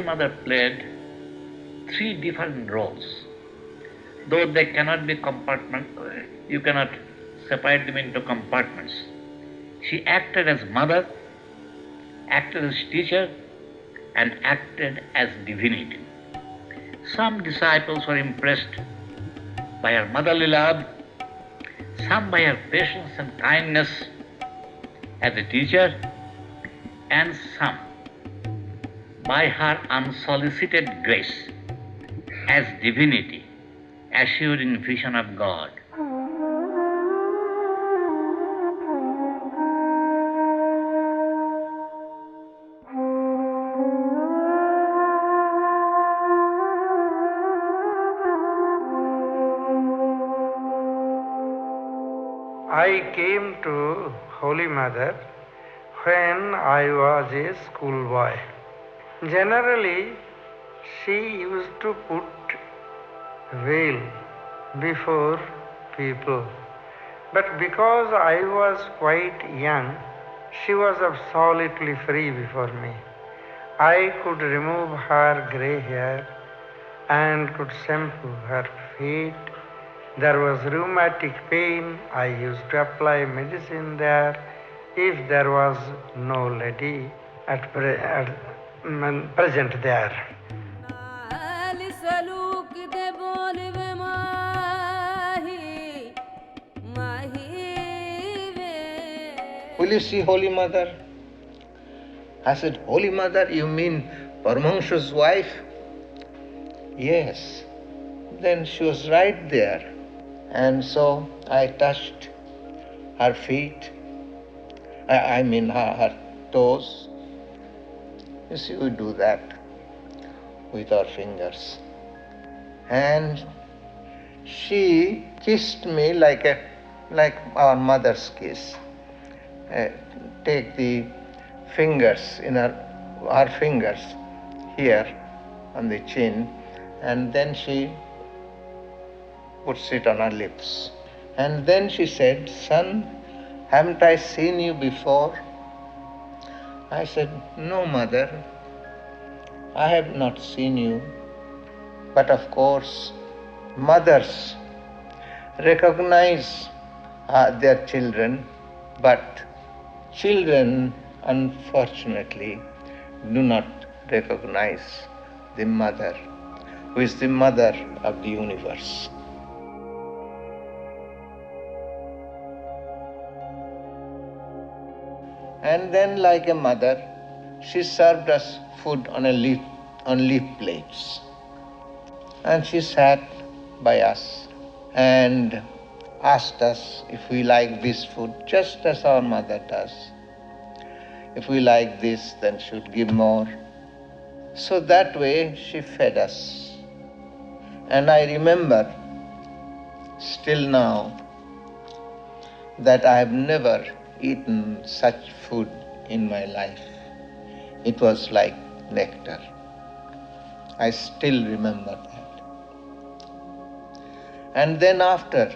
Mother played three different roles. Though they cannot be you cannot separate them into compartments. She acted as mother, acted as teacher, and acted as divinity. Some disciples were impressed by her motherly love, some by her patience and kindness as a teacher, and some by her unsolicited grace as divinity, assured in vision of God. I came to Holy Mother when I was a schoolboy. Generally, she used to put veil before people. But because I was quite young, she was absolutely free before me. I could remove her grey hair and could shampoo her feet. There was rheumatic pain. I used to apply medicine there if there was no lady present there. Will you see Holy Mother? I said, Holy Mother, you mean Paramahansa's wife? Yes. Then she was right there. And so I touched her feet, her toes. You see, we do that with our fingers. And she kissed me like our mother's kiss. Take the fingers her fingers here on the chin, and then she puts it on her lips. And then she said, Son, haven't I seen you before? I said, No, Mother, I have not seen you. But of course, mothers recognize their children, but children, unfortunately, do not recognize the mother, who is the mother of the universe. And then, like a mother, she served us food on leaf plates. And she sat by us and asked us if we like this food, just as our mother does. If we like this, then she would give more. So that way she fed us. And I remember still now that I have never eaten such food in my life. It was like nectar. I still remember that. And then after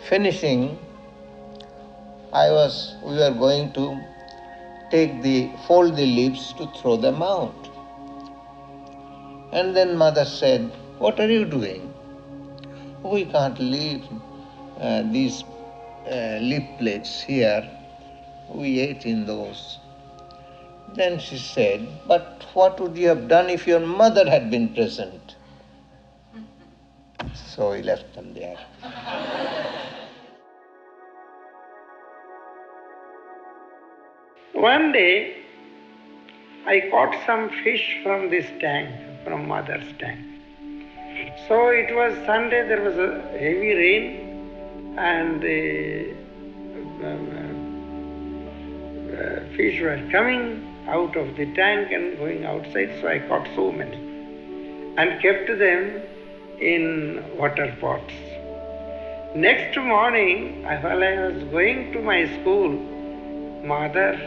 finishing, we were going to fold the leaves to throw them out. And then Mother said, What are you doing? We can't leave these leaf plates here. We ate in those. Then she said, But what would you have done if your mother had been present? So we left them there. One day, I caught some fish from this tank, from Mother's tank. So it was Sunday, there was a heavy rain, and the fish were coming out of the tank and going outside, so I caught so many and kept them in water pots. Next morning, while I was going to my school, Mother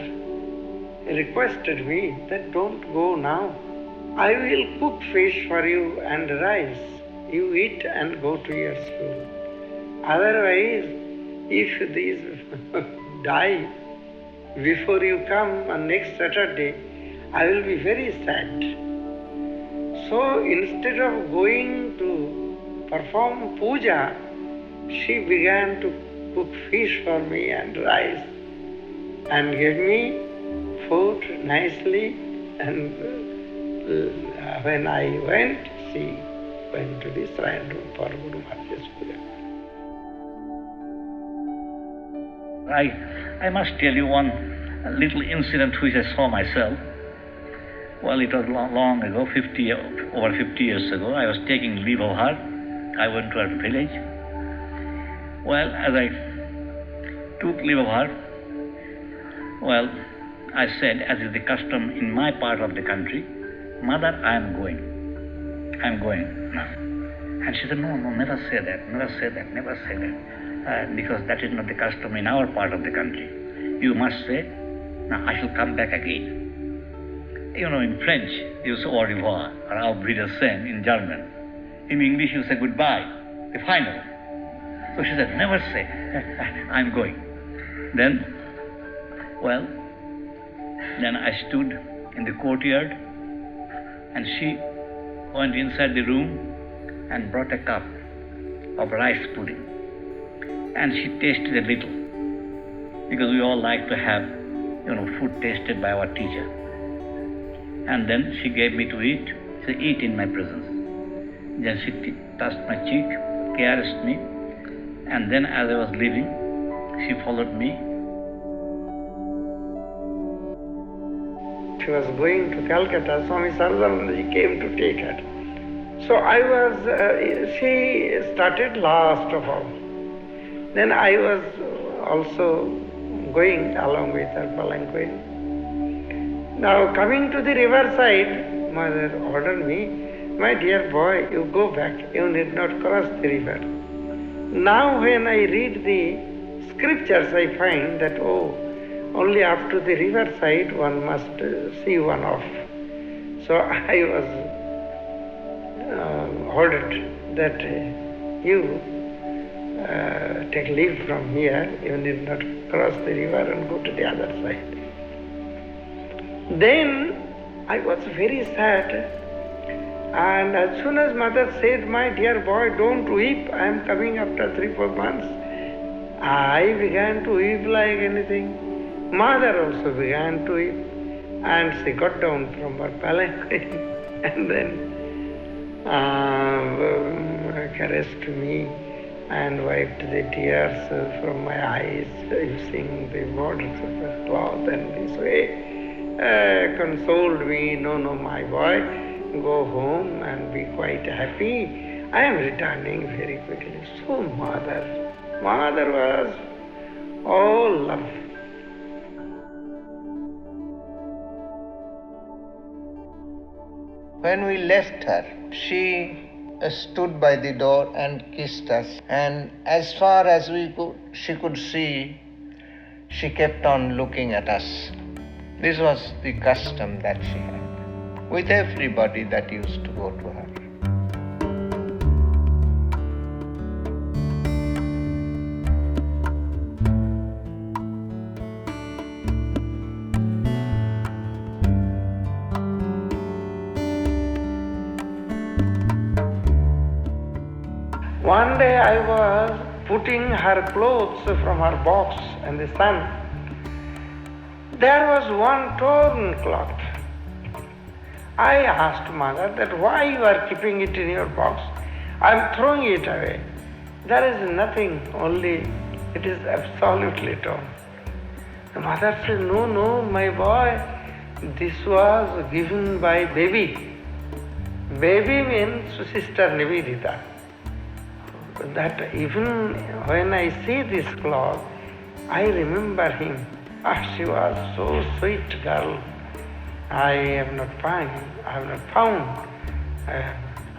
requested me that don't go now. I will cook fish for you and rice. You eat and go to your school. Otherwise, if these die before you come on next Saturday, I will be very sad. So instead of going to perform puja, she began to cook fish for me and rice and gave me food nicely. And when I went, she went to the shrine room for Guru Maharaj's puja. I must tell you one little incident which I saw myself. Well, it was long ago, over 50 years ago. I was taking leave of her. I went to her village. Well, as I took leave of her, well, I said, as is the custom in my part of the country, Mother, I am going now. And she said, no, never say that, because that is not the custom in our part of the country. You must say, now I shall come back again. You know, in French, you say au revoir, or auf Wiedersehen in German. In English, you say goodbye, the final. So she said, never say, I'm going. Then I stood in the courtyard, and she went inside the room and brought a cup of rice pudding. And she tasted a little, because we all like to have, food tasted by our teacher. And then she gave me to eat. She said, eat in my presence. Then she touched my cheek, caressed me, and then as I was leaving, she followed me. She was going to Calcutta. Swami Sarada came to take her. So she started last of all. Then I was also going along with her palanquin. Now coming to the riverside, Mother ordered me, my dear boy, you go back, you need not cross the river. Now when I read the scriptures, I find that, only up to the riverside one must see one off. So I was ordered that you take leave from here, you need not cross the river and go to the other side. Then I was very sad, and as soon as Mother said, my dear boy, don't weep, I am coming after 3-4 months, I began to weep like anything. Mother also began to weep, and she got down from her palanquin and then caressed me and wiped the tears from my eyes using the borders of the cloth, and this way consoled me, no, my boy, go home and be quite happy. I am returning very quickly. So Mother was all love. When we left her, she stood by the door and kissed us, and as far as she could see, she kept on looking at us. This was the custom that she had with everybody that used to go to her. One day I was putting her clothes from her box in the sun. There was one torn cloth. I asked Mother that why you are keeping it in your box. I am throwing it away. There is nothing, only it is absolutely torn. The Mother said, no, my boy, this was given by Devi. Devi means Sister Nivedita. That even when I see this cloth, I remember him. She was so sweet girl. I have not found a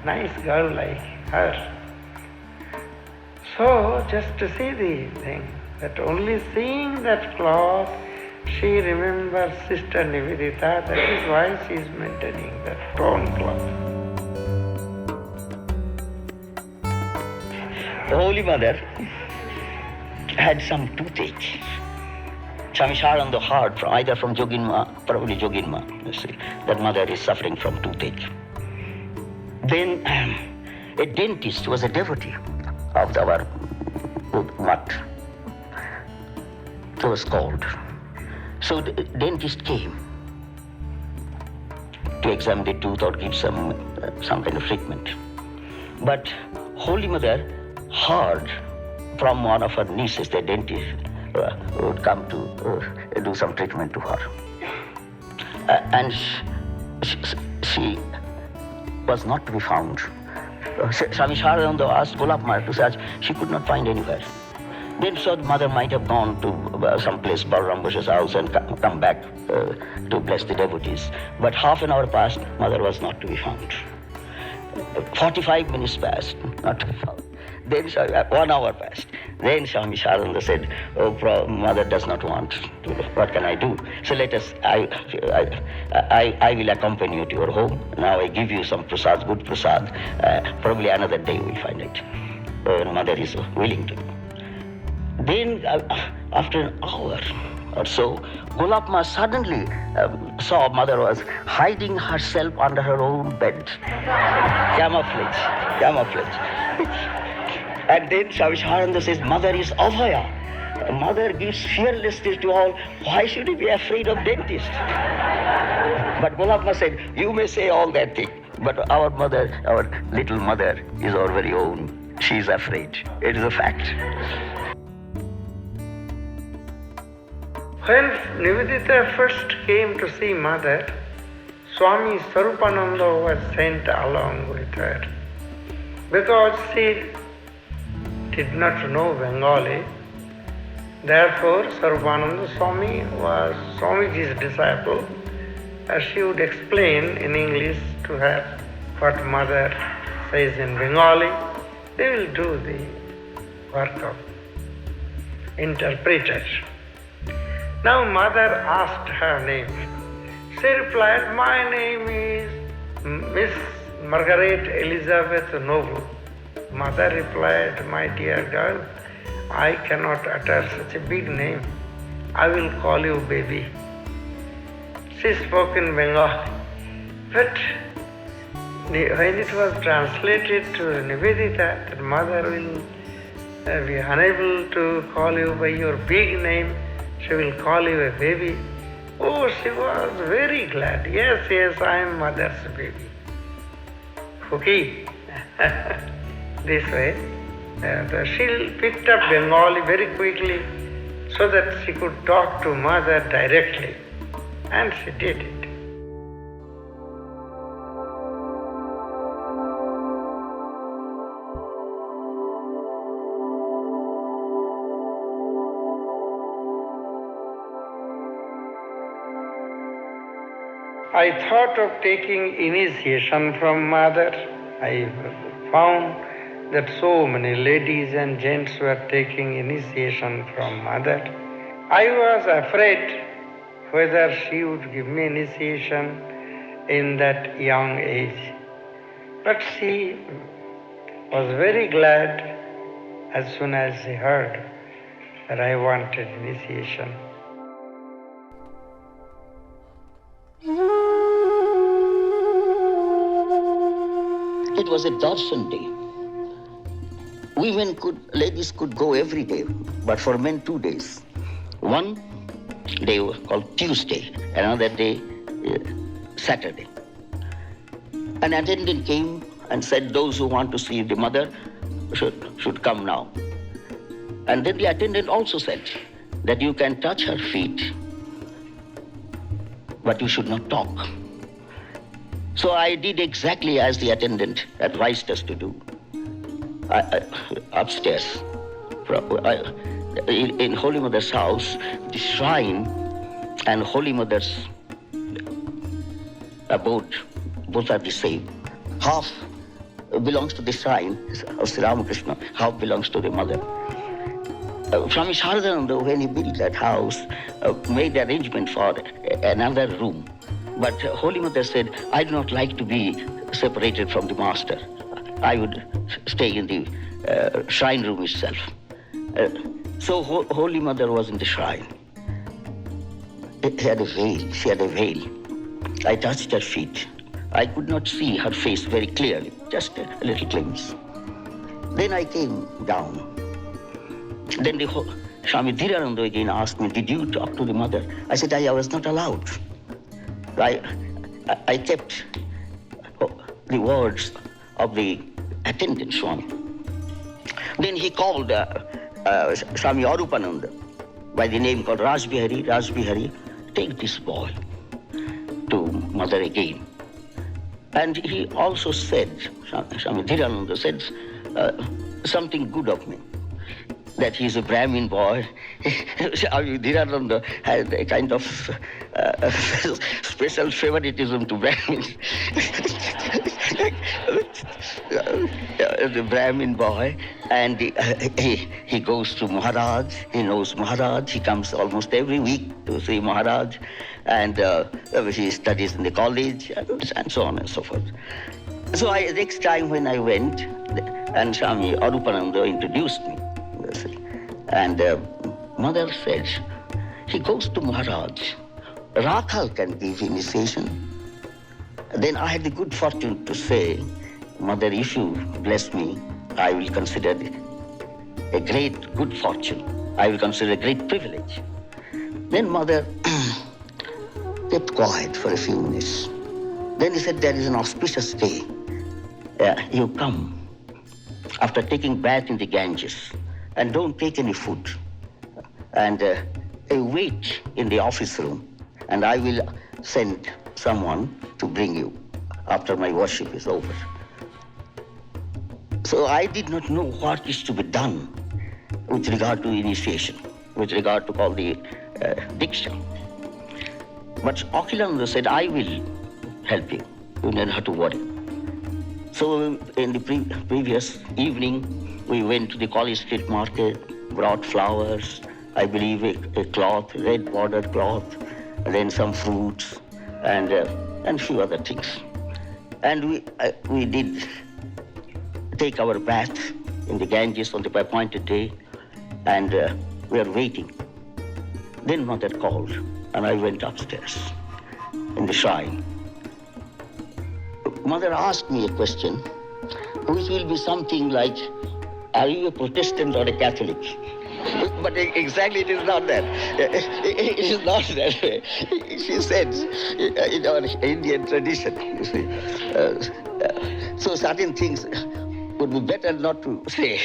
nice girl like her. So just to see the thing, that only seeing that cloth, she remembers Sister Nivedita. That is why she is maintaining that torn cloth. The Holy Mother had some toothache. Some Sarada heard either from Joginma, probably Joginma, you see, that mother is suffering from toothache. Then a dentist was a devotee of our mutt. It was called. So the dentist came to examine the tooth or give some kind of treatment. But Holy Mother heard from one of her nieces, the dentist, would come to do some treatment to her. And she was not to be found. Swami Sarada asked Gulab to search. She could not find anywhere. Then so the mother might have gone to some place, Balaram Bush's house, and come back to bless the devotees. But half an hour passed, mother was not to be found. 45 minutes passed, not to be found. Then 1 hour passed. Then Swami Sarada said, "Oh, mother does not want to. What can I do? So let us. I will accompany you to your home. Now I give you some prasad, good prasad. Probably another day we'll find it. Mother is willing to." Then after an hour or so, Gulabma suddenly saw mother was hiding herself under her own bed. Camouflage. And then Swami Sarada says, "Mother is Abhaya. Mother gives fearlessness to all. Why should you be afraid of dentist?" But Gulabma said, "You may say all that thing, but our mother, our little mother, is our very own. She is afraid. It is a fact." When Nivedita first came to see mother, Swami Sarupananda was sent along with her. Because she did not know Bengali, therefore Sarupananda Swami was Swamiji's disciple, as she would explain in English to her what mother says in Bengali. They will do the work of interpreter. Now mother asked her name. She replied, "My name is Miss Margaret Elizabeth Noble." Mother replied, "My dear girl, I cannot utter such a big name. I will call you baby." She spoke in Bengali. But when it was translated to Nivedita, that mother will be unable to call you by your big name, she will call you a baby. Oh, she was very glad. Yes, I am mother's baby. Okay. This way, she picked up Bengali very quickly so that she could talk to mother directly. And she did it. I thought of taking initiation from mother. I found that so many ladies and gents were taking initiation from mother. I was afraid whether she would give me initiation in that young age. But she was very glad as soon as she heard that I wanted initiation. It was a darshan day. Ladies could go every day, but for men 2 days. One day called Tuesday, another day Saturday. An attendant came and said those who want to see the mother should come now. And then the attendant also said that you can touch her feet, but you should not talk. So I did exactly as the attendant advised us to do. Upstairs, in Holy Mother's house, the shrine and Holy Mother's abode, both are the same. Half belongs to the shrine of Sri Ramakrishna, half belongs to the mother. Swami Sarada, when he built that house, made arrangement for another room. But Holy Mother said, "I do not like to be separated from the master. I would stay in the shrine room itself." So Holy Mother was in the shrine. She had a veil. I touched her feet. I could not see her face very clearly, just a little glimpse. Then I came down. Then the Swami Dhirananda again asked me, did you talk to the mother? I said, I was not allowed. I kept the words of the attendant Swami. Then he called Swami Arupananda by the name called Rajbihari, take this boy to mother again. And he also said, Swami Dhirananda said something good of me, that he is a Brahmin boy. Swami Dhirananda had a kind of special favoritism to Brahmins. The Brahmin boy, and he goes to Maharaj, he knows Maharaj, he comes almost every week to see Maharaj, and he studies in the college, and so on and so forth. So next time when I went, and Swami Arupananda introduced me, and mother said, he goes to Maharaj, Rakhal can give initiation. Then I had the good fortune to say, Mother, if you bless me, I will consider it a great good fortune. I will consider a great privilege. Then Mother kept quiet for a few minutes. Then he said, there is an auspicious day. You come after taking bath in the Ganges, and don't take any food. And wait in the office room, and I will send someone to bring you after my worship is over. So I did not know what is to be done with regard to initiation, with regard to all the Diksha. But Akhilananda said, I will help you. You don't have to worry. So in the previous evening, we went to the College Street Market, brought flowers, I believe a cloth, red bordered cloth, and then some fruits, and a few other things. And we did take our bath in the Ganges on the appointed day, and we are waiting. Then Mother called, and I went upstairs in the shrine. Mother asked me a question, which will be something like, are you a Protestant or a Catholic? But exactly it is not that. It is not that way. She said, in our Indian tradition, you see. So certain things would be better not to say.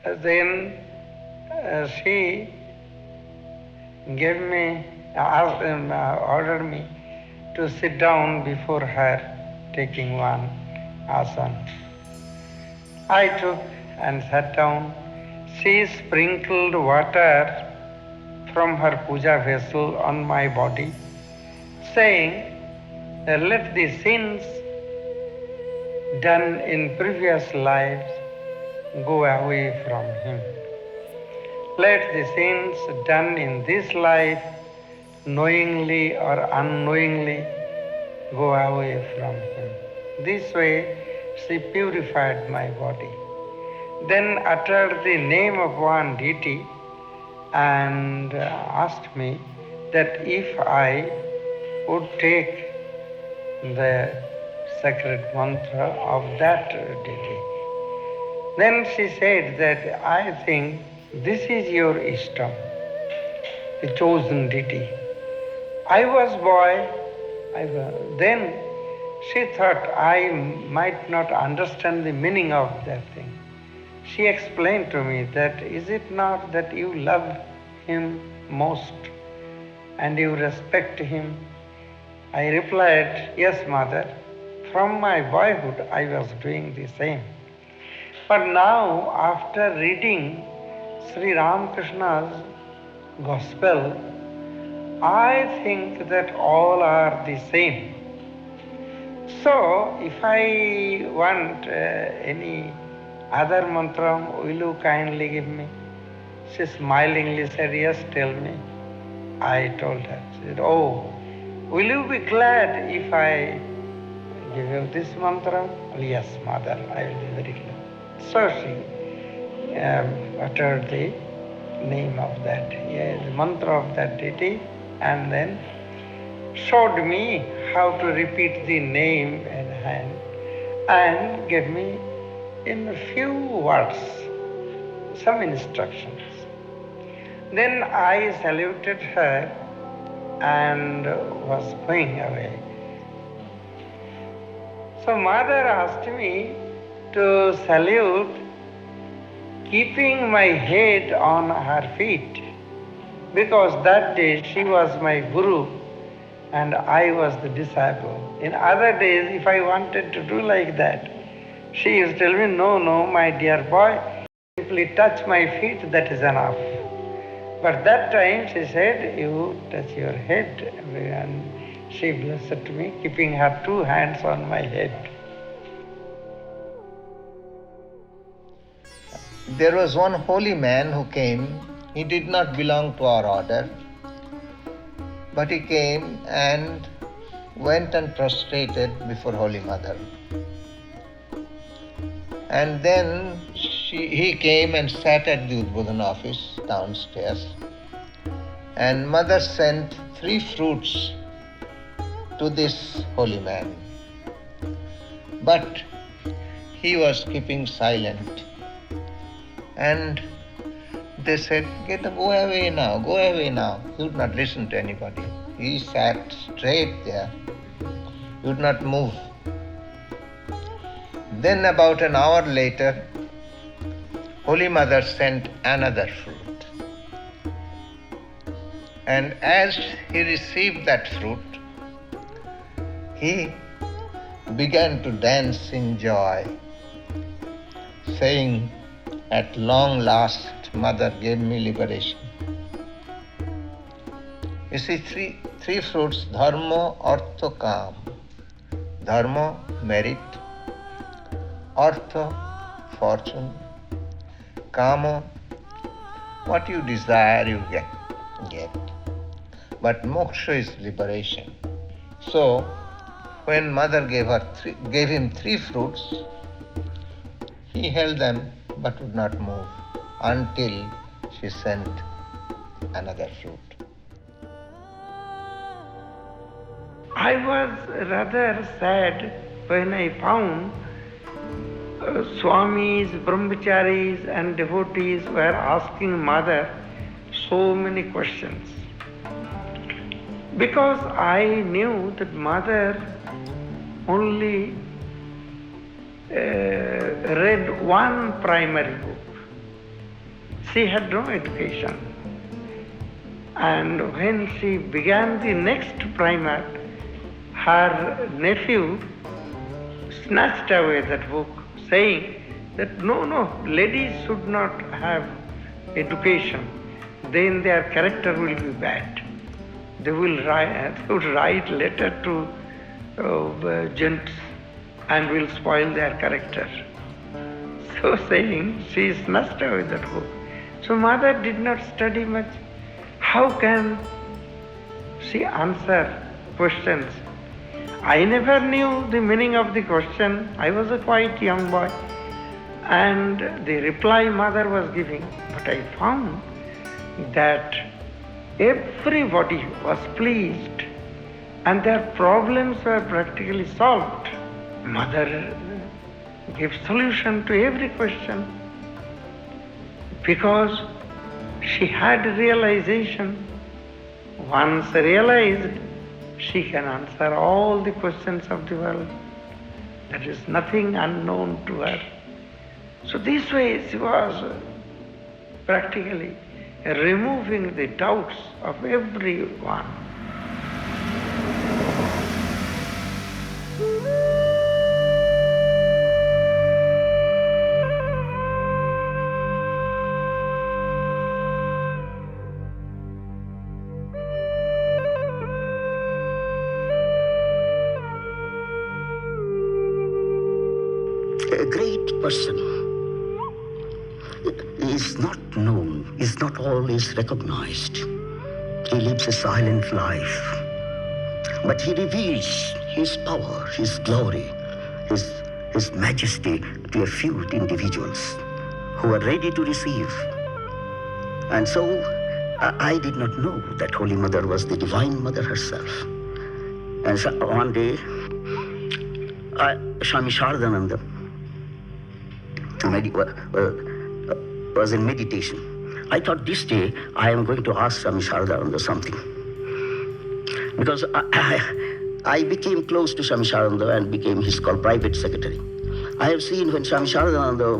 Then she gave me, ordered me to sit down before her, taking one asana. I took and sat down. She sprinkled water from her puja vessel on my body, saying, let the sins done in previous lives go away from him. Let the sins done in this life, knowingly or unknowingly, go away from him. This way she purified my body. Then uttered the name of one deity and asked me that if I would take the sacred mantra of that deity. Then she said that I think this is your Ishtam, the chosen deity. I was boy. Then she thought I might not understand the meaning of that thing. She explained to me that, is it not that you love him most and you respect him? I replied, yes, Mother. From my boyhood I was doing the same. But now, after reading Sri Ramakrishna's Gospel, I think that all are the same. So, if I want any other mantra, will you kindly give me? She smilingly said, yes, tell me. I told her. She said, oh, will you be glad if I give you this mantra? Yes, Mother, I will be very glad. So she uttered the name of that, the mantra of that deity, and then showed me how to repeat the name and gave me in a few words some instructions. Then I saluted her and was going away. So mother asked me to salute keeping my head on her feet, because that day she was my guru and I was the disciple. In other days, if I wanted to do like that, she used to tell me, no, my dear boy, simply touch my feet, that is enough. But that time she said, you touch your head. And she blessed me, keeping her two hands on my head. There was one holy man who came. He did not belong to our order, but he came and went and prostrated before Holy Mother. And then he came and sat at the Udbodhan office downstairs. And Mother sent 3 fruits to this holy man. But he was keeping silent. And they said, go away now. He would not listen to anybody. He sat straight there. He would not move. Then about an hour later, Holy Mother sent another fruit. And as he received that fruit, he began to dance in joy, saying, at long last, Mother gave me liberation. You see, three fruits, dharma, artha, kam. Dharma, merit. Artha, fortune. Kama, what you desire you get. But moksha is liberation. So, when Mother gave him 3 fruits, he held them but would not move until she sent another fruit. I was rather sad when I found Swamis, Brahmacharis and devotees were asking Mother so many questions. Because I knew that Mother only read one primary book. She had no education. And when she began the next primer, her nephew snatched away that book, saying that no, ladies should not have education, then their character will be bad. They would write letter to gents and will spoil their character. So saying, she snatched away that book. So Mother did not study much. How can she answer questions? I never knew the meaning of the question. I was a quite young boy. And the reply Mother was giving, but I found that everybody was pleased and their problems were practically solved. Mother gave solution to every question because she had realization. Once realized, she can answer all the questions of the world. There is nothing unknown to her. So this way she was practically removing the doubts of everyone. A great person is not known, is not always recognized. He lives a silent life, but he reveals his power, his glory, his majesty to a few individuals who are ready to receive. And so I did not know that Holy Mother was the Divine Mother herself. And so one day, Swami Sharadananda was in meditation. I thought this day I am going to ask Swami Sharadananda something. Because I became close to Swami Sharadananda and became his private secretary. I have seen when Swami Sharadananda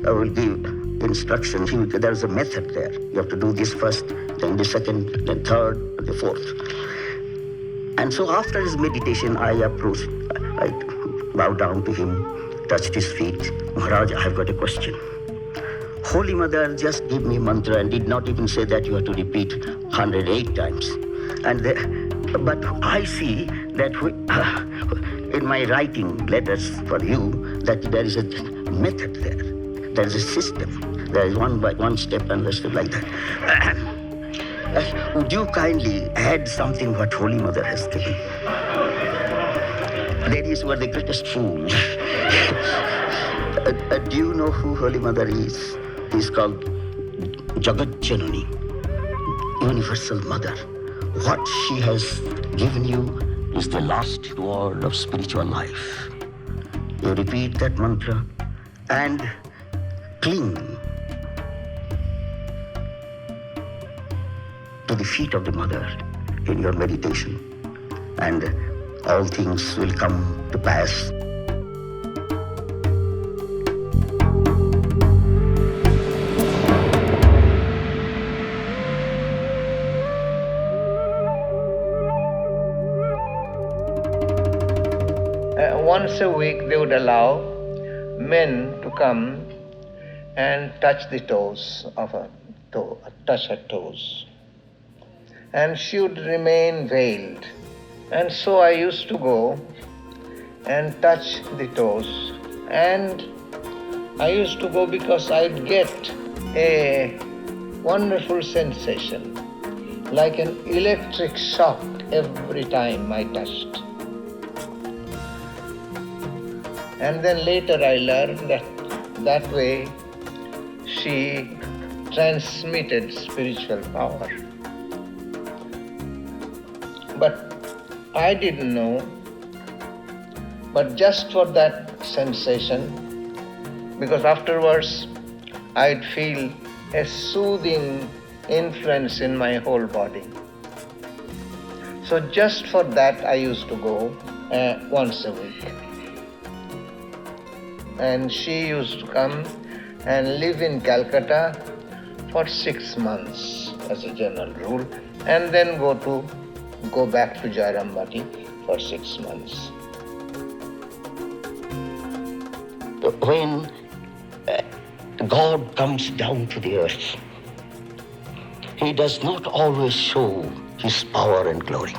will give instructions, there's a method there. You have to do this first, then the second, then third, the fourth. And so after his meditation, I approached, I bowed down to him, touched his feet. Maharaj, I have got a question. Holy Mother just gave me mantra and did not even say that you have to repeat 108 times. But I see that in my writing letters for you, that there is a method there. There is a system. There is one step and a step like that. Would you kindly add something what Holy Mother has given? Ladies were the greatest fools. Do you know who Holy Mother is? Is called Jagat Janani, Universal Mother. What she has given you is the last word of spiritual life. You repeat that mantra and cling to the feet of the Mother in your meditation, and all things will come to pass. Once a week they would allow men to come and touch the toes of her toe, touch her toes. And she would remain veiled. And so I used to go and touch the toes. And I used to go because I'd get a wonderful sensation, like an electric shock every time I touched. And then later I learned that way she transmitted spiritual power. But I didn't know, but just for that sensation, because afterwards I'd feel a soothing influence in my whole body. So just for that I used to go once a week. And she used to come and live in Calcutta for 6 months as a general rule, and then go back to Jairambati for 6 months. When God comes down to the earth, He does not always show His power and glory.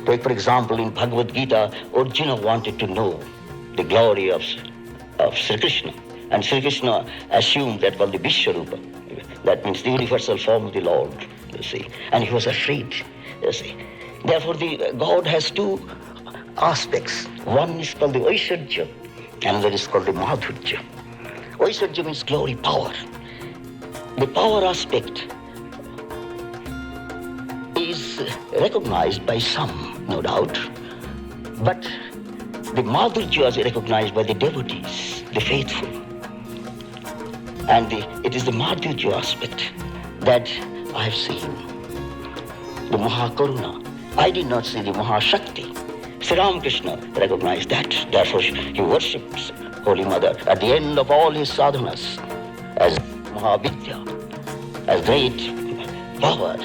Take, for example, in Bhagavad Gita, Arjuna wanted to know the glory of Sri Krishna. And Sri Krishna assumed that was the Vishwarupa. That means the universal form of the Lord, you see. And he was afraid, you see. Therefore, God has two aspects. One is called the Aishwarya, and another is called the Madhurya. Aishwarya means glory, power. The power aspect is recognized by some, no doubt, but the Madhurya is recognized by the devotees, the faithful. And it is the Madhurya aspect that I have seen. The Mahakaruna. I did not see the Mahashakti. Sri Ramakrishna recognized that. Therefore, he worships Holy Mother at the end of all his sadhanas as Mahavidya, as great power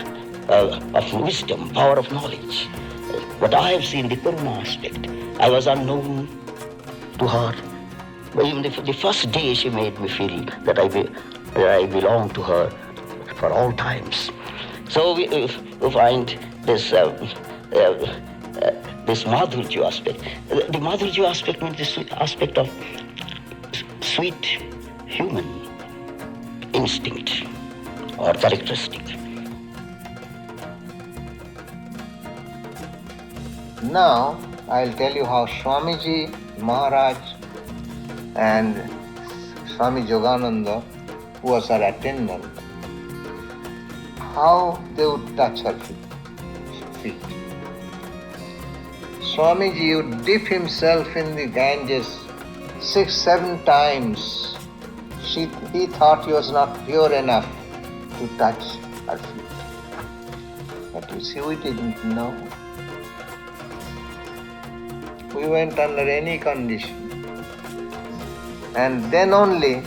of wisdom, power of knowledge. But I have seen the Karuna aspect. I was unknown to her. But even the first day she made me feel that I belong to her for all times. So we find this Madhurya aspect. The Madhurya aspect means the aspect of sweet human instinct or characteristic. Now I'll tell you how Swamiji Maharaj and Swami Yogananda, who was her attendant, how they would touch her feet. Swamiji would dip himself in the Ganges 6-7 times. He thought he was not pure enough to touch her feet. But you see, we didn't know. We went under any condition. And then only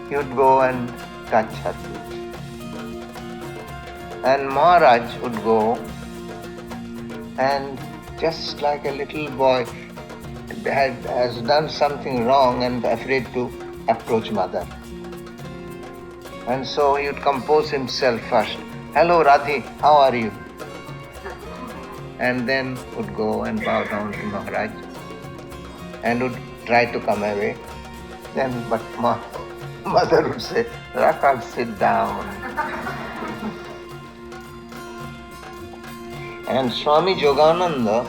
he would go and touch her feet. And Maharaj would go and just like a little boy has done something wrong and afraid to approach mother. And so he would compose himself first. Hello Radhi, how are you? And then would go and bow down to Maharaj and would try to come away. Then, but mother would say, Rakal, sit down. And Swami Yogananda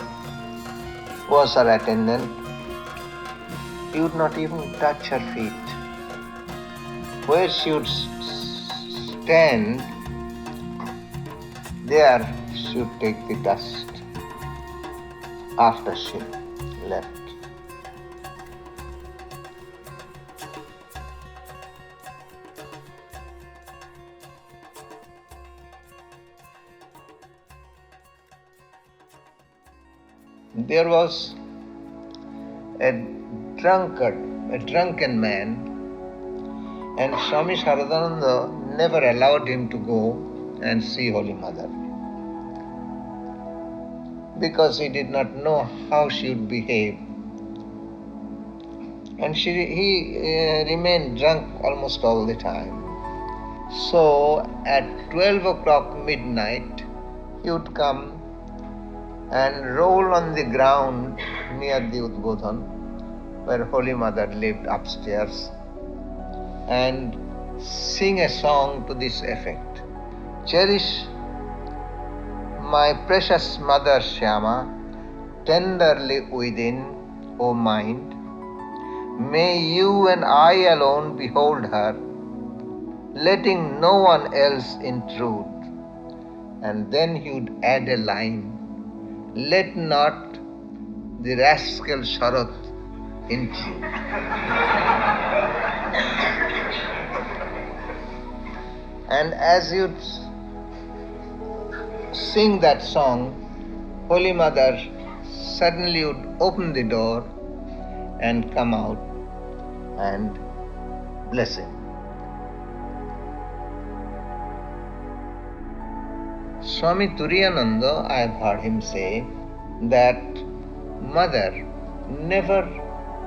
was her attendant. He would not even touch her feet. Where she would stand, there she would take the dust after she left. There was a drunken man, and Swami Saradananda never allowed him to go and see Holy Mother because he did not know how she would behave. And he remained drunk almost all the time. So at 12 o'clock midnight, he would come and roll on the ground near the Udbodhan, where Holy Mother lived upstairs, and sing a song to this effect. Cherish my precious Mother Shyama tenderly within, O mind. May you and I alone behold her, letting no one else intrude. And then he would add a line, let not the rascal Sharad intrude. And as you'd sing that song, Holy Mother suddenly would open the door and come out and bless him. Swami Turiyananda, I have heard him say that Mother never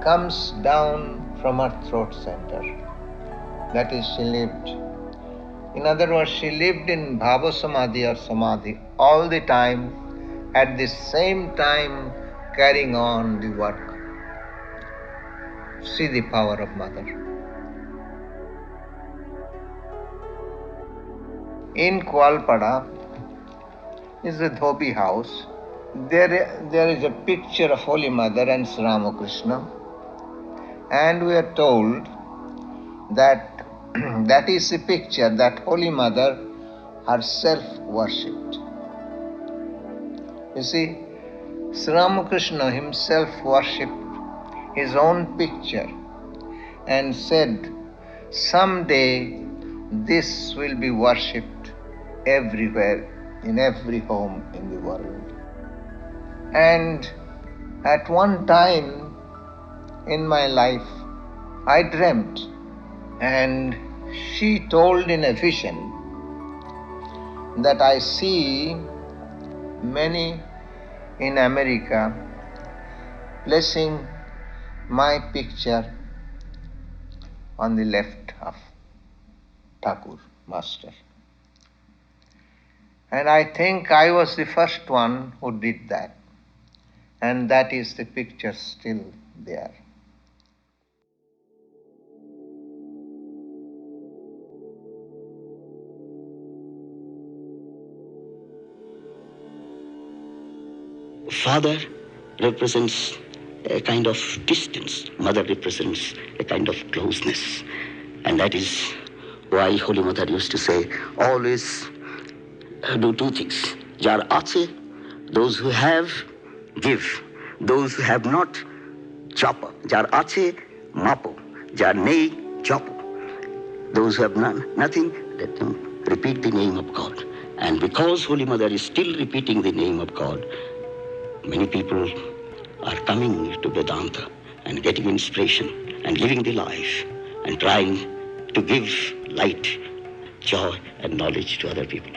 comes down from her throat center. That is, she lived. In other words, she lived in Bhava Samadhi or Samadhi all the time, at the same time carrying on the work. See the power of Mother. In Kualpada is the Dhobi house. There is a picture of Holy Mother and Sri Ramakrishna, and we are told that that is the picture that Holy Mother herself worshipped. You see, Sri Ramakrishna himself worshipped his own picture and said, someday this will be worshipped everywhere, in every home in the world. And at one time in my life, I dreamt, and she told in a vision that I see many in America placing my picture on the left of Thakur, Master. And I think I was the first one who did that. And that is the picture still there. Father represents a kind of distance. Mother represents a kind of closeness. And that is why Holy Mother used to say, always do two things. Jar ache, those who have, give. Those who have not, chop. Jar ache, mapo. Jar nei, chop. Those who have nothing, let them repeat the name of God. And because Holy Mother is still repeating the name of God, many people are coming to Vedanta and getting inspiration and living the life and trying to give light, joy and knowledge to other people.